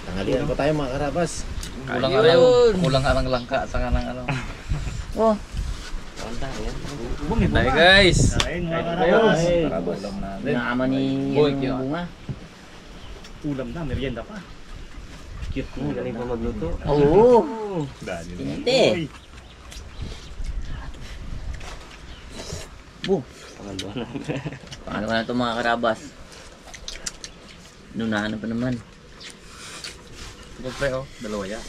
Tanghalian pa tayo mga karabas. Kulang ka ng langka at saka ng ano. Oh. Kain tayo guys. Kain mga karabas. Karabas lang natin. Naama ni Boy, yung bunga. Ulam na, merienda pa. Cute mo, galing pa magluto. Oo. Dali na. Hindi. Bu. Paano ka na ito mga karabas? Nunahan pa naman. Ito pre oh, dalawa yan.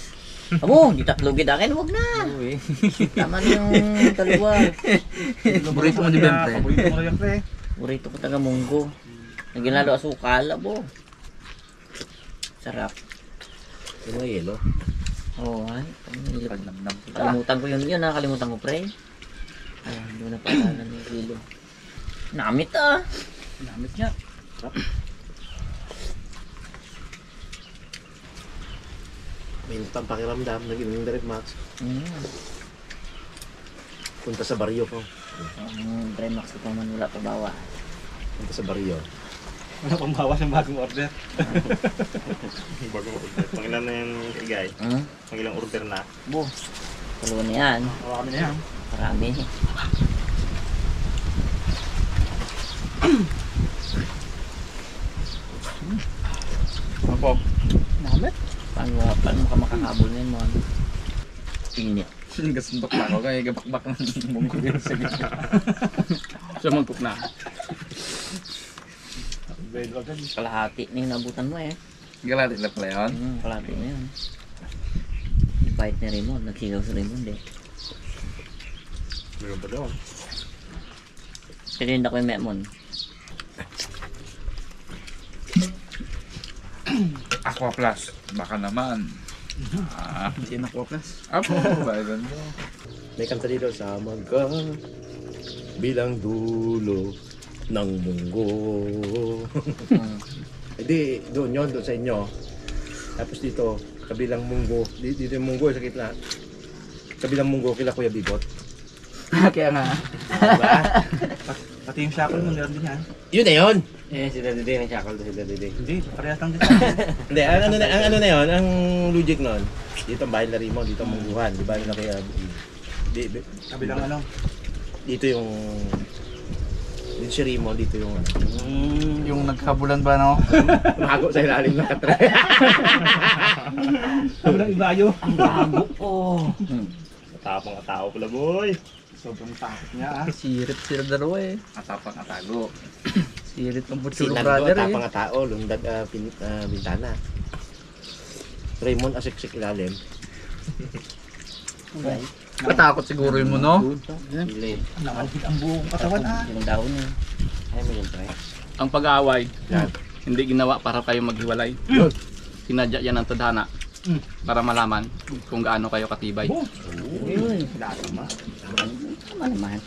Abo, di tatlo gid akin, wag na. Uy. Tama na yung dalawa. Paborito mo di ba pre? Paborito mo yan pre. Burrito ko taga munggo. Nagyan lalo asukal, abo. Sarap. Yung mga yelo. Oo, ay. Pagnamnam. Kalimutan ko yun, nakalimutan ko pre. Ay, hindi ko na paalala ng kilo. Namit ah. Namit niya. May pampakiramdam, nag-inom ng Direct Max. Punta sa baryo ko. Ang dry max ko man wala pa bawa. Punta sa baryo. Wala pang bawas ng bagong order. Bagong order. Pangilan na yung igay. Pangilang order na. Bo. Dalawa na yan. Hawa kami na yan. Marami. Ano po? Namit? Paano ka makakabol na yun mo? Init. Gasuntok na ako kaya gabakbak ng munggo yun sa gitna. Siya mag-cook na. Kalahati na yung nabutan mo eh. Galati lang pala yun. Kalahati na yun. Bite ni Raymond. Nagsigaw si Raymond eh. Meron pa doon. Pininda ko yung Memon. Aqua Plus. Baka naman. Hindi na Aqua Plus. Apo, bayan mo. May kanta dito sa ka bilang dulo ng munggo. Hindi, doon yun, doon sa inyo. Tapos dito, kabilang munggo. Dito yung munggo sa gitna. Kabilang munggo kila Kuya Bibot. Kaya nga. Diba? Pati yung shackle mo, meron din yan. Yun na yun! Eh, si Daddy Day, nag-shackle to si Daddy Day. Hindi, parehas lang din. Hindi, ang ano na yun, ang logic nun. Dito ang bahay na Rimo, dito ang mungguhan. Di ba yung kaya... Kabilang ano. Dito yung... Dito si Rimo, dito yung ano. Yung nagkabulan ba no? Mahago sa ilalim ng katre. Kabilang ibayo. Bago po. Matapang ka tao pala boy. Sobrang takot niya ah. Sirit sila dalawa eh. Atapang atago. Sirit ng Butchulo Sinan brother ko, eh. tapang nga tao, lundag bintana. Raymond asik-sik ilalim. Okay. Matakot siguro yun mo no? Hindi. Nakalpit ang buong katawan ah. Yung dahon niya. Ay, mo yun, pre. Ang pag-aaway, Yan. hindi ginawa para kayo maghiwalay. Yun. Sinadya yan ng tadhana para malaman kung gaano kayo katibay. Yun. Lasama. Tama naman.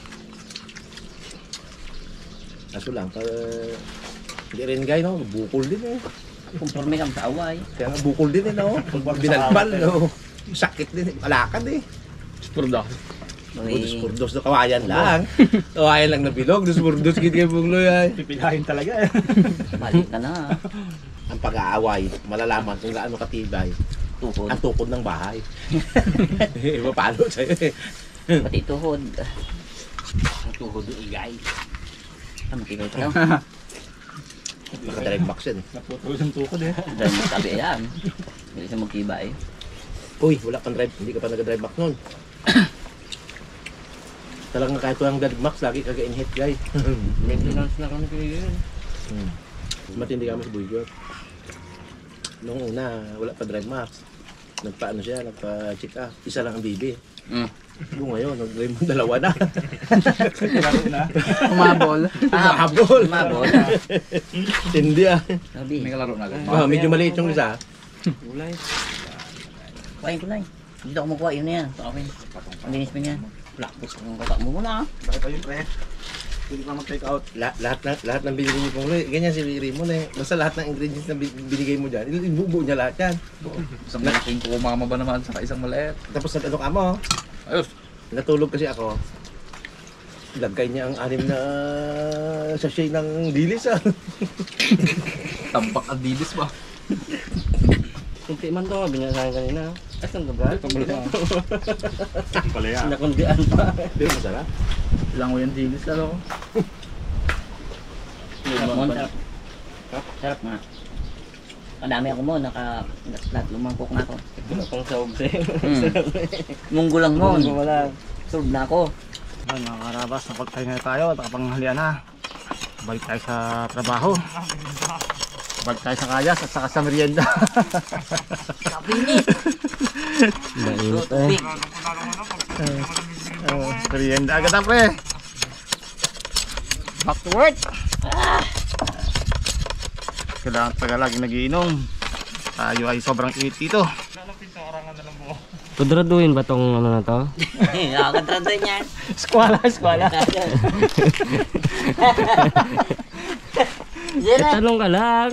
Kaso lang, hindi rin guy, no? Bukol din eh. Conforme kang sa away. Kaya nga bukol din eh, no? Binalbal, no? Sakit din eh. Malakad eh. Spurda. Dos na kawayan lang. Kawayan lang na bilog. Dos kit kayo bugloy ay. Pipilahin talaga eh. Mali ka na. Ang pag-aaway, malalaman kung gaano katibay Tuhod. ang tukod ng bahay. Iba paano sa'yo eh. Pati tuhod. Ang tuhod ng igay. Ang tigay pa daw. Naka-direct box yan eh. Naputol yung tukod eh. Dahil magsabi yan. Hindi siya magtibay. Uy, wala kang drive. Hindi ka pa nag-drive box nun. Talagang kahit walang direct box, lagi kaga-inhit guy. Maintenance na kami kayo yun. Matindi kami sa Buigot. Noong una, wala pa drive max. Nagpa-ano siya, nagpa-check up. Isa lang ang bibi. Yung ngayon, nag-drive mo dalawa na. Laro na. Umabol. Mahabol. Mabot. Hindi ah. Sabi. May kalaro na agad. Medyo maliit yung isa. Ulay. Kuhain ko na eh. Dito ako makuha. Yun na yan. Ito akin. Ang linis pa niya. Lakbos ang kata mo muna ah. Bakit pa yun pre? Hindi pa mag-take out. Lahat ng binigay mo pong ganyan si Raymond eh. Basta lahat ng ingredients na binigay mo dyan, ibubuo niya lahat yan. Isang malaking kumama ba naman sa isang maliit. Tapos nag-ano ka mo, Ayos. natulog kasi ako. Lagay niya ang 6 na sachet ng dilis ah. Tampak at dilis ba? Kunti man to, binasahin kanina. Asan to, Brad? Pala yan. Nakundian pa. Pero masarap. Ilang ko yung dilis lalo. Sarap mo, sarap. Sarap nga. Madami ako mo, lahat lumangkok na ako. Wala pang sahog sa'yo. Munggo lang mo. Munggo wala. Solve na ako. Yan mga karabas, napagpahinga na tayo, nakapanghalian na. Balik tayo sa trabaho. Balik tayo sa kayas at saka sa merienda. Kapinit! Mainit eh. Merienda agad na pre. Back to work. Kailangan taga lagi nagiinom. Tayo ay sobrang init dito. Kudraduhin ba tong ano na to? Nakakatrado niyan. Eskwala. Tanong ka lang.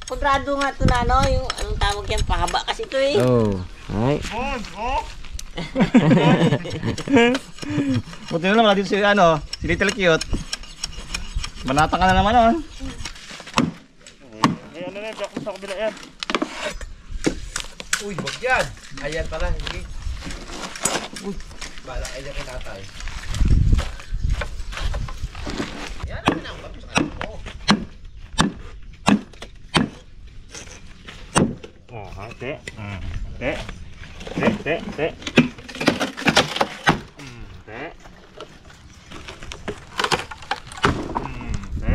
Kudrado nga ito na, no? Yung anong tawag yan, pahaba kasi ito eh. Oh. Ay. Buti na lang wala dito si Little Cute. Manata ka na naman oh. Uy, wag yan. Ayan pala. Hindi. Uy, bala ayan kay tatay. Yan ang pinangkap sa kanya mo. Oh, te. Te. Te. Te. Te. Te. Te.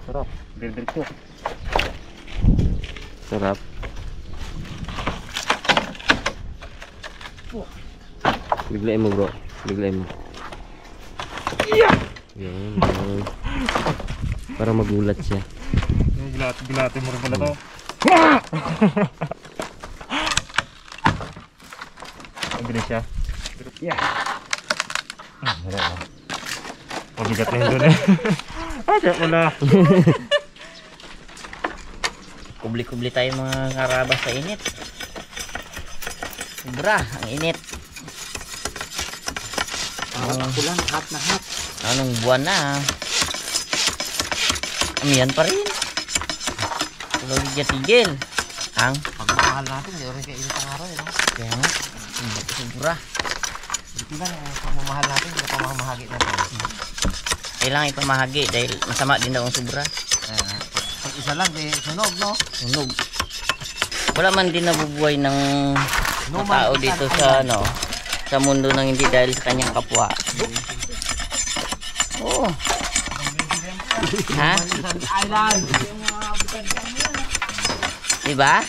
Sarap. Birit ko. Sarap. Biglayin mo bro. Biglayin mo. Yan. Para magulat siya. Gilati mo rin pala to. Ang bilis siya. Yeah. Pabigat na yun doon eh. Okay, wala. Kubli-kubli tayo mga karabas sa init. Sobra, ang init. Ako lang, hot na hot. Anong buwan na? Amihan pa rin. Huwag tigil. Ang Pagmamahal natin, hindi rin kayo init ang araw no? kaya nga, sobra. Hindi lang, pagmamahal natin, hindi na pamamahagi na tayo. Kailangan ipamahagi dahil masama din daw ang sobra. Pag isa lang, sunog no? Sunog. Wala man din nabubuhay ng mga tao dito sa sa mundo ng hindi dahil sa kanyang kapwa. Oo. Ha? Island! Diba?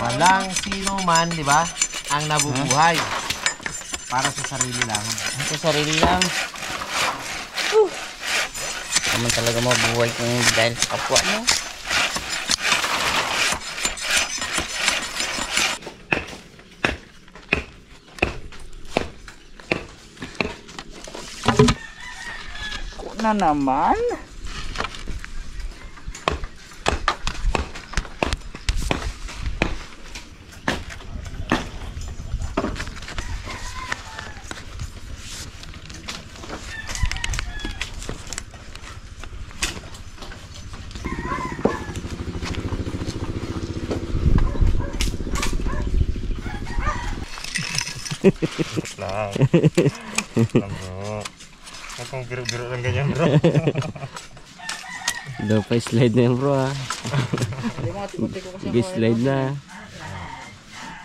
Walang sino man, di ba, ang nabubuhay para sa sarili lang. Sa sarili lang. Naman talaga mabuhay kung hindi dahil sa kapwa mo. Na naman. Lang. Lang bro. Huwag kang biro-biro lang ganyan bro. Daw pa slide na yan bro ha. Slide na.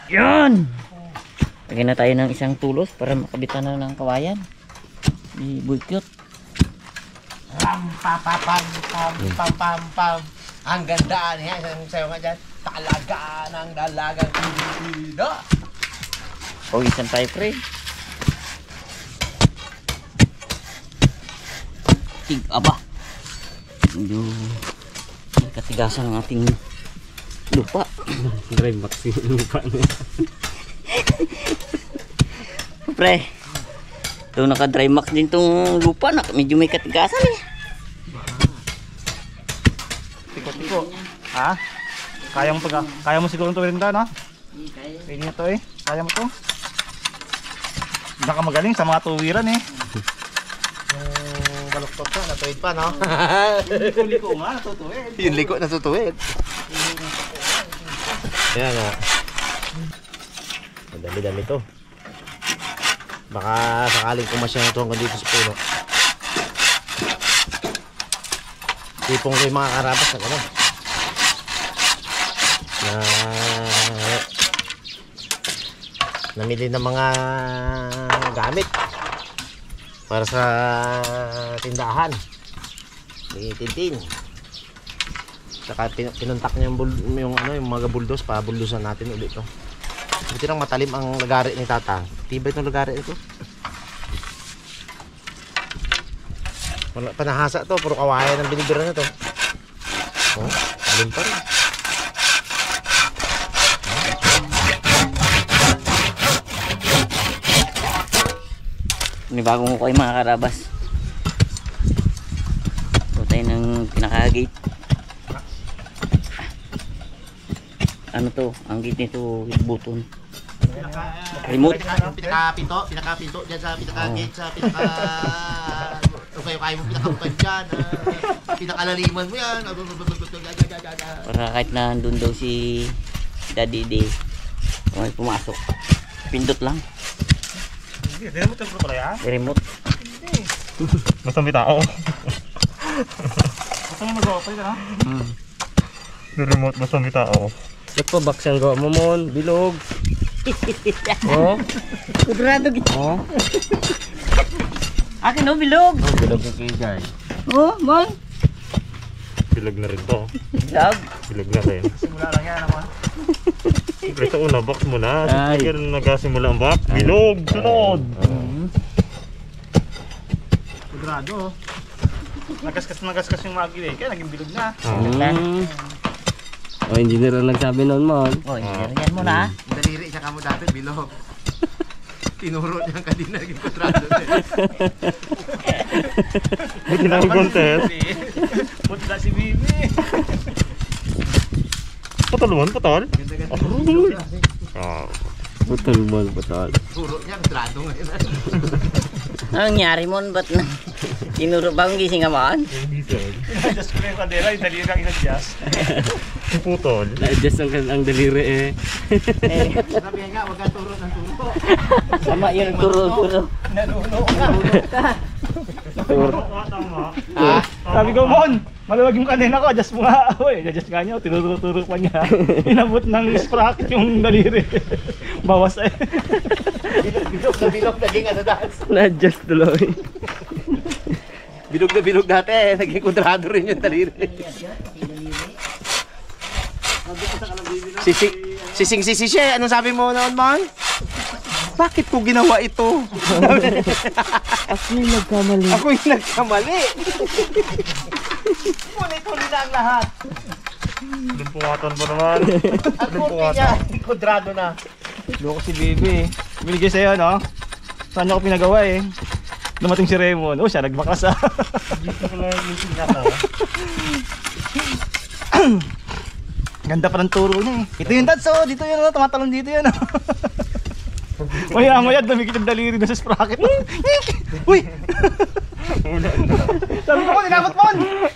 Yun! Lagyan na tayo ng isang tulos para makabitan na ng kawayan. Di Boy Cute. Pam pam pam. Ang ganda niya, isang sayo nga dyan. Talaga ng dalagang Pilipino. Pawisan tayo pre. Aba. Medyo katigasan ng ating lupa. Drive max yung lupa niya. Pre. Ito naka-dry max din tong lupa na medyo may katigasan eh. Tiko-tiko. Ha? Kaya mo siguro ito rin da, no? Pwede na to eh. Kaya mo to. Hindi ka magaling sa mga tuwiran eh. Yung Pagpag ka, natuwid pa, no? Liko nga, natutuwid. Yung liko natutuwid. Ayan nga. Ang dami-dami to. Baka sakaling kumasya na ito hanggang dito sa puno. Tipong ko yung mga karabas na gano'n. Na namili ng mga gamit para sa tindahan ni Tintin. Saka pinuntak niya yung mga buldos para buldosan natin ulit to. Buti lang matalim ang lagari ni Tatang. Tibay itong lagari ito. Wala panahasa to, puro kawayan ang binibira na to. Oh, talim pa rin. Panibagong ko mga karabas. Ito tayo ng pinaka-gate. Ano to? Ang gate nito, button. Remote. Pinaka-pinto dyan sa pinaka-gate, sa pinaka... Kaya mo pinaka-upan dyan. Pinaka-laliman mo yan. Para kahit na andun daw si Daddy Day, may pumasok. Pindot lang. Hindi naman ito pala yan. Remote. Basta may tao. Basta may mag-operate ka na? May remote, basta may tao. Nagpa-box ang gawa mo, Mon. Bilog. Oh? Kudrado gito. Oh? Akin no, bilog. Oh, bilog yung kigay. Oh, man. Bilog na rin to. Bilog. Bilog na rin. Simula lang yan naman. Siyempre sa una, box mo na. Ay. Sige na nagasimula ang box. Bilog! Sunod! Kudrado. Nagaskas yung magil eh. Kaya naging bilog na. Oh, engineer ang nagsabi noon, Mon. Oh, yan mo na. Daliri siya ka mo dati, bilog. Tinuro niya ang kadina, naging kontrado. Buti na ang contest. Buti na si Bibi. Patol mo, patol? Aroy! Ah, Putol, Mon, putol. Turo niya, kontrado ngayon. Anong nangyari mo? Ba't na? Tinuro ba ang gising ka man? Just ko na yung kandela, yung daliri ang inadjust. putol. Na-adjust ang daliri eh. Sabi nga, huwag kang turo ng turo. Sama yun, turo-turo. Sabi ko, Mon, maluwag yung kanina ko, adjust mo nga. Uy, adjust nga niya, tinuturo pa niya. Inabot ng sprocket yung daliri. Bawas eh. Bilog na naging ano dahil. Na-adjust tuloy. Bilog dati, naging kontrado rin yung daliri. Sising-sisi siya, anong sabi mo noon, Mon? Bakit ko ginawa ito? Ako yung nagkamali. Ako yung nagkamali. Huli na ang lahat. Limpungatan pa naman. At kunti niya, kontrado na. Loko si Bibi. Binigay sa'yo, no? Saan niya ako pinagawa eh? Dumating si Raymond. Oh, siya nagbakas ah. Dito ko lang yung ako. Ganda pa ng turo niya eh. Ito yung dads oh. Dito yun oh. Tumatalon dito yun oh. Maya-maya dumikit yung daliri na sa sprocket. Uy! Sabi ko, inabot mo!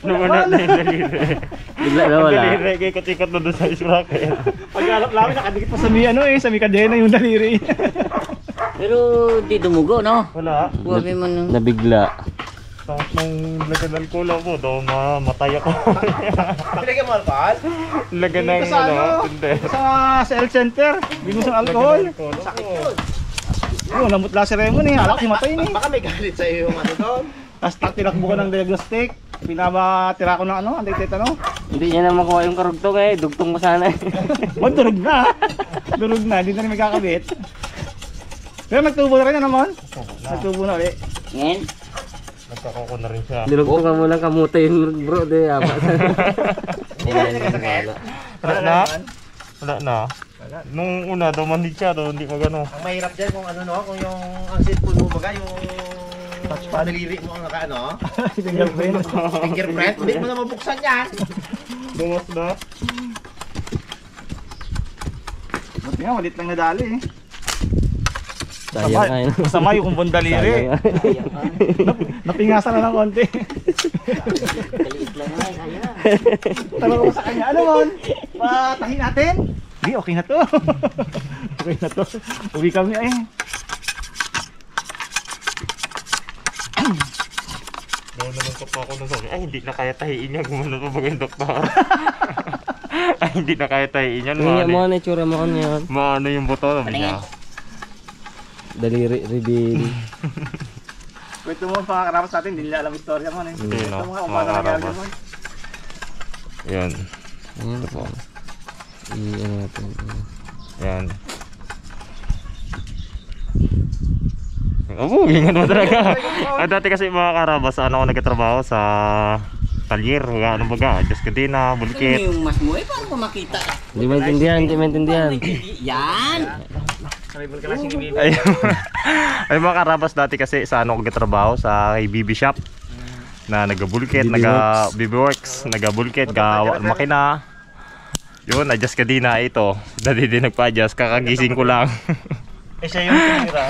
Nawala na yung daliri. Bigla na wala. Daliri, kaya katikot na doon sa isrocket. Pag-alap namin, nakadikit pa sa may ano eh. Sa may kadena yung daliri. Pero di dumugo, no? Wala. Huwag mo nung... Nabigla. Tapos nung lagyan ng kulang mo, daw mamatay ako. Pinagyan mo alcohol? Lagyan ng Dito sa ano? tindi. Sa health center. Binus ng alcohol. Sakit yun. Oh, namutla si Raymond eh. Alak, himatay eh. Baka may galit sa'yo yung ano doon. Tapos tinakbo ko ng diagnostic. Pinabatira ko ng ano, anti-tetano. Hindi niya na makuha yung karugtong eh. Dugtong mo sana eh. Oh, durog na. Durog na, hindi na rin magkakabit. Pero nagtubo na rin na naman. Nagtubo na ulit. Ngayon? Nagkakoko na rin siya. Nilugtong ka mo ng kamuta yun bro. Di apat. Wala na? Wala na. Nung una daw manhid siya daw, hindi magano. Ang mahirap dyan kung ano no, kung yung ang cellphone mo baga, yung daliri mo ang naka ano, Fingerprint. fingerprint, hindi mo na mabuksan yan. Bumas na. Buti nga, malit lang nadali eh. Sayang kayo. Masama yung kumbong daliri. Napingasan na ng konti. Kaliit lang nga, sayang. Tanong ko sa kanya, ano mon? Patahin natin? Hindi, okay na to. Okay na to. Uwi kami eh. Doon naman pa ako nung sabi, ay hindi na kaya tahiin yan. Gumano pa ba yung doktor? Ay hindi na kaya tahiin yan. Ngayon mo na itsura mo kanyan. Maano yung buto naman niya. Daliri reveal. Kwento mo mga karapas natin, hindi nila alam istorya mo. Hindi, Ito no? mga Mga umano nangyari karabas. mo. Yan. Ayan po. Ano natin. Yan. Oh, gingan mo talaga. Dati kasi mga karabas, ano ako nagtatrabaho sa talyer, ano baga, Diyos ko din na, Ano bulkit. yung mas mo? Paano ko makita? Hindi maintindihan, hindi maintindihan. Yan! Saribol ka lang si Bibi. Ay mga karabas dati kasi sa ano ako nagtatrabaho sa BB shop. Na nagabulkit, BB Works, nagabulkit, gawa ng makina. Yun, adjust ka din na ito. Dati din nagpa-adjust, kakagising ko lang. Eh siya yung tumira.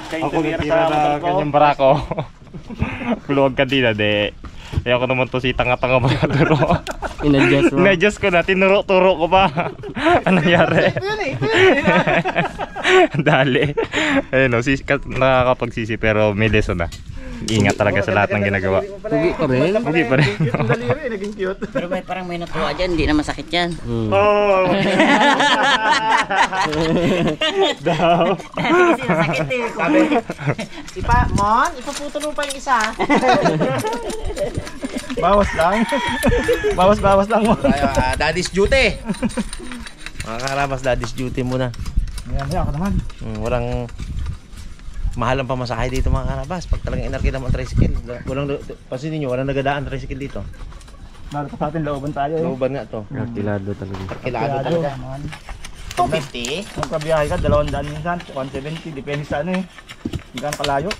Ako nagtira na kanyang barako. Kulog ka din na, de. Ayaw ko naman to si tanga-tanga makaturo. In-adjust mo. In-adjust ko na, tinuro-turo ko pa. Ano nangyari? Dali. Ayun o, nakakapagsisi pero may lesson na. Ingat talaga sa lahat ng ginagawa. Pugi pa rin. Pugi pa rin. Cute yung daliri, naging cute. Pero parang may natuwa dyan, hindi na masakit yan. Oh! Daw. Kasi masakit eh. Sabi, Mon, ipuputol mo pa yung isa. Bawas lang. Bawas lang mo. Daddy's duty. Mga karabas, daddy's duty muna. Ayan, ako naman. Walang mahal ang pamasahe dito mga karabas. Pag talagang inarkida mo ang tricycle. Pansinin nyo, walang nagadaan tricycle dito. Lalo pa sa atin, looban tayo eh. Looban nga to. Kalkulado talaga. Arkilado talaga. 250. Kung kabiyahe ka, 200 minsan, 170, depende sa ano eh. Hanggang kalayo.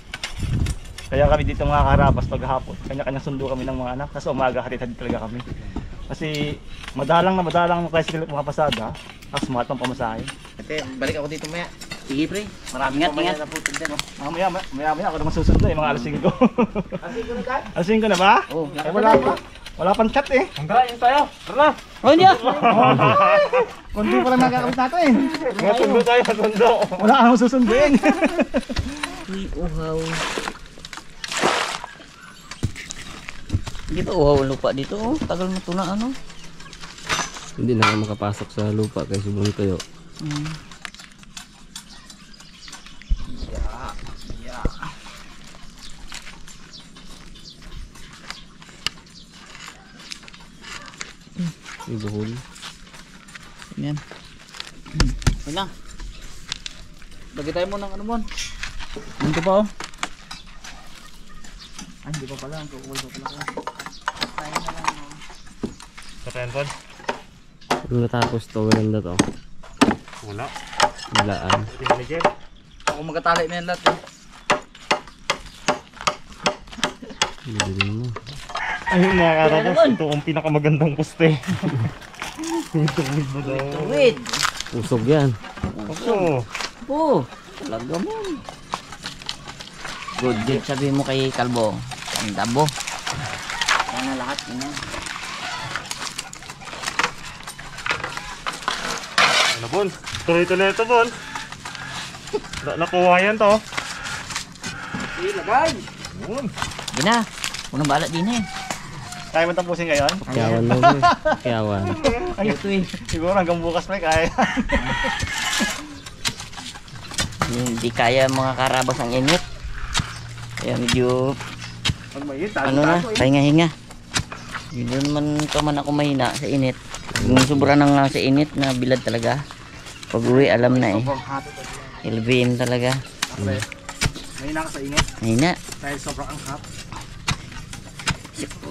Kaya kami dito mga karabas paghapon, kanya-kanya sundo kami ng mga anak. Kasi umaga hatid-hatid talaga kami. Kasi madalang ng tricycle at mga pasada, tapos mahal pang pamasahe. Ate, balik ako dito maya. Sige pre. Maraming Ingat, pamaya ingat. na po dyan. Maya ako naman susunod eh, mga alas 5. Alas 5 na ba? Oh, Eh wala pa. Wala pang chat eh. Hanggang yun tayo. Tara. oh niya! Kundi pa lang nagkakabit natin. Matundo tayo, matundo. Wala kang susunduin. Uy, uhaw. Di ba uhaw ang lupa dito? Oh, tagal mo ito na ano. Hindi na kayo makapasok sa lupa kay subong kayo. Ibuhol. Yan. Ayun lang. Lagay tayo mo ng ano mo. Nandito pa oh. Ay, hindi pa pala. Ang kukuwal pa pala. Sa tenpon? Kung natapos to, ganda to. Wala. Walaan. Hindi manager. Ako magkatali na yan lahat eh. Bibilin mo. Ayun mga karabas, ito ang pinakamagandang poste. Wait. Usog yan. Opo. Oh, talaga mo. Good job sabihin mo kay Kalbo. Ang dabo. Yan na lahat. Yan. Ano Bon? Tuloy-tuloy ito Bon. Nakuha yan to. Di na. Unang balat din eh. Kaya mo tapusin ngayon? Kiyawan mo ko eh. Kiyawan. Ito eh. Siguro hanggang bukas pa kaya. Hindi kaya mga karabas ang init. Kaya medyo Pag mainit, ano na, pahinga-hinga. Hindi naman ka man ako mahina sa init. Yung sobra na nga sa init na bilad talaga. Pag uwi alam na eh. Ilbiin talaga. Mahina ka sa init Mahina. dahil sobrang anghap.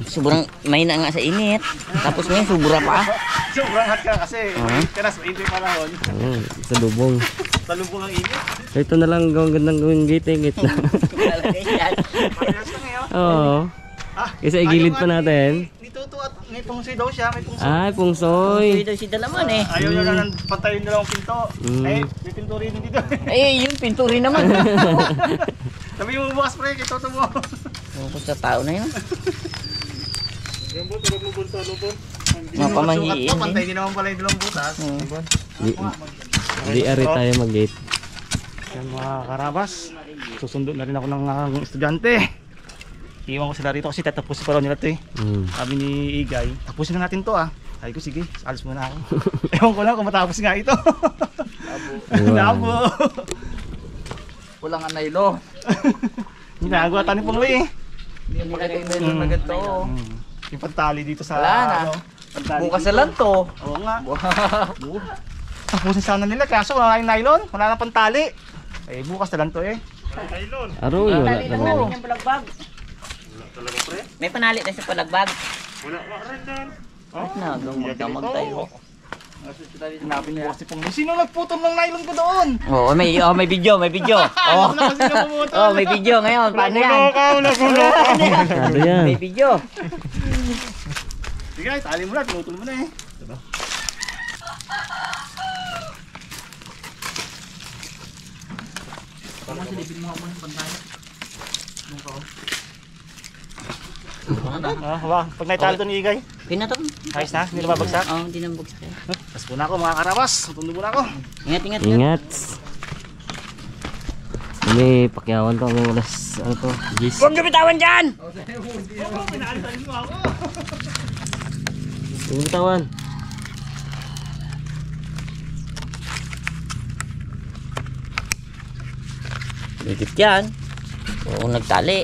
Sobrang mahina nga sa init. Tapos ngayon sobra pa. Sobrang hot ka kasi mainit ka na sa init panahon. Sa lubong. Talubong ang init. Ito na lang gawang gandang gawing gate eh. Gate na. Parehas na ngayon. Oo. Kasi igilid pa natin. Nitutuwa may pungsoy daw siya, may pungsoy. Ay, pungsoy. Dito si Dalaman eh. Ayaw niya na pantayin dalawang pinto. Eh, may pinto rin dito. Eh, yung pinto rin naman. Sabi mo bukas pre, kay Toto mo. Kung sa tao na yun. Mga Sukat pamahiin pa, din. pantay din naman pala yung dalawang butas. Di ari tayo mag-gate. Yan mga karabas, susundo na rin ako ng estudyante. Iwan ko sila rito kasi tatapusin pa raw nila ito eh. Sabi ni Igay, tapusin na natin to ah. Sabi ko sige, alis muna ako. Ewan ko lang kung matapos nga ito. Labo. Kulang ang nylon. Ginagawa tayo ni Pangloy eh. Hindi mo makita yung nylon na ganito. Yung pantali dito sa Wala na. pantali Bukas dito. na lang to. Oo nga. Tapusin sana nila kaso wala yung nylon, wala na pantali. Eh bukas na lang to eh. Aroy, wala Panali lang talaga. namin yung palagbag. May panali tayo sa palagbag. Wala rin dyan. Nagang magdamag tayo. Sinapin mo kasi Pangloy, sino nagputol ng nylon ko doon? Oo, may video, may video. Alam na kasi na pumutol. Oh, may video ngayon. Paano yan? Ano yan? May video. Sige, tali mo na, pinutol mo na eh. Pag naitali ito ni Igay, Pinatong. ayos na, hindi na babagsak. Oo, hindi nang bugsak. Tapos muna ako mga karabas, tundo muna ako. Ingat, ingat. Ingat. May pakyawan to, may alas, ano to, gis. Huwag niyo bitawan dyan! Yung bitawan. Ligit yan. Oo, nagtali.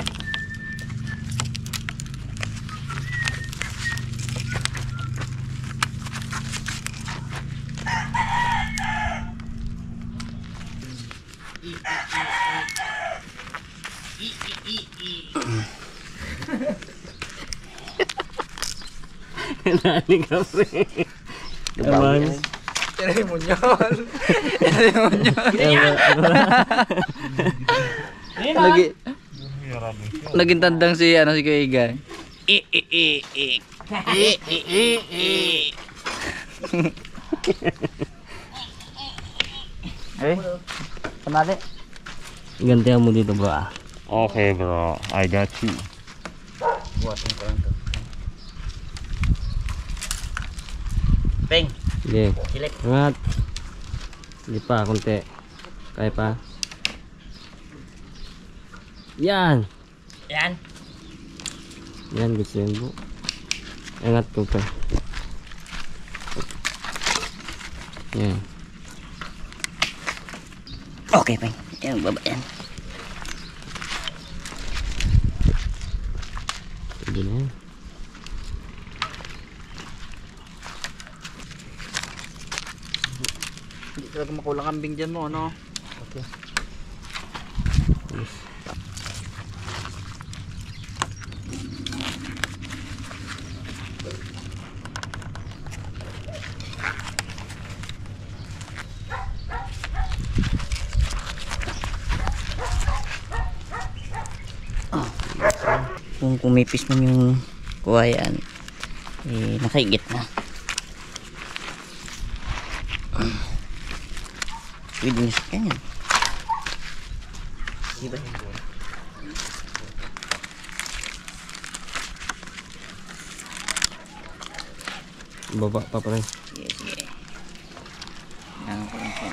Nani ka, pre. Gabaw. Lagi. Naging tandang si ano si Kuya. Eh, panali. Gantihan mo dito, bro. Ah. Okay bro, I got you. Peng, Sige. silip. Ingat. Hindi pa, konti. Kaya pa. Yan. Yan. Yan, gusto yun, bro. Ingat ko pa. Yan. Okay, Peng. Yan, baba yan. Pwede na yan. Hindi talaga makulang kambing dyan mo, ano? Kung kumipis man yung kuwayan, eh, nakaigit na. Pwede na sa kanya. Diba? Baba pa pa rin. Sige, sige. Kailangan ko lang siya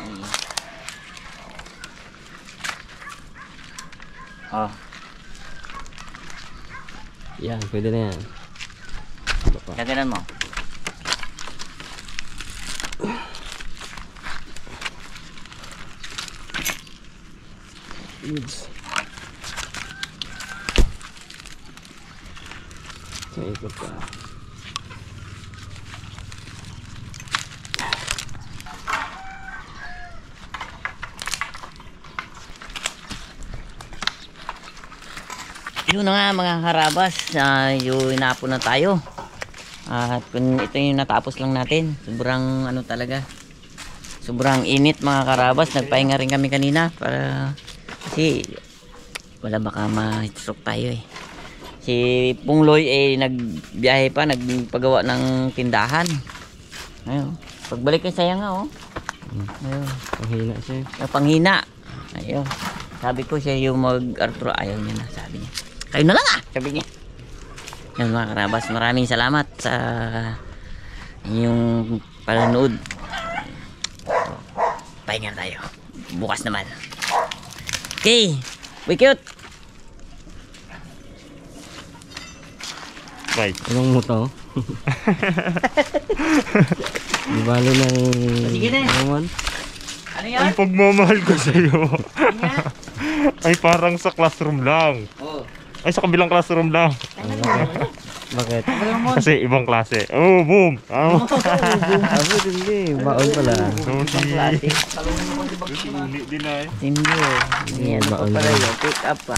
Oh. Yan, pwede na yan. Baba. Gaganan mo. Goods. So, ikot ka. Yun na nga mga karabas, yung inapo na tayo. At kung ito yung natapos lang natin, sobrang ano talaga, sobrang init mga karabas. Nagpahinga rin kami kanina para kasi wala baka ma-stroke tayo eh. Si Pungloy nagbiyahe pa, nagpagawa ng tindahan. Ayun. Pagbalik kay Sayang nga, oh. Ayun. Panghina siya. Panghina. Ayun. Sabi ko siya yung mag-Arturo. Ayaw niya na, sabi niya. Kayo na lang sabi niya. Yun mga karabas, maraming salamat sa inyong panonood. Pahinga tayo. Bukas naman. Okay. We cute. Bye. Anong mo to? Di balo ng... Sige na. Naman. Ano yan? Ang pagmamahal ko sa'yo ay parang sa classroom lang. Oh. Ay, sa kabilang classroom lang. Bakit? Kasi ibang klase. Oh, boom! Oh. Ako hindi. Baon pala. Hindi din ay. Hindi. Yan. Baon Pala na. yun. Pick up pa.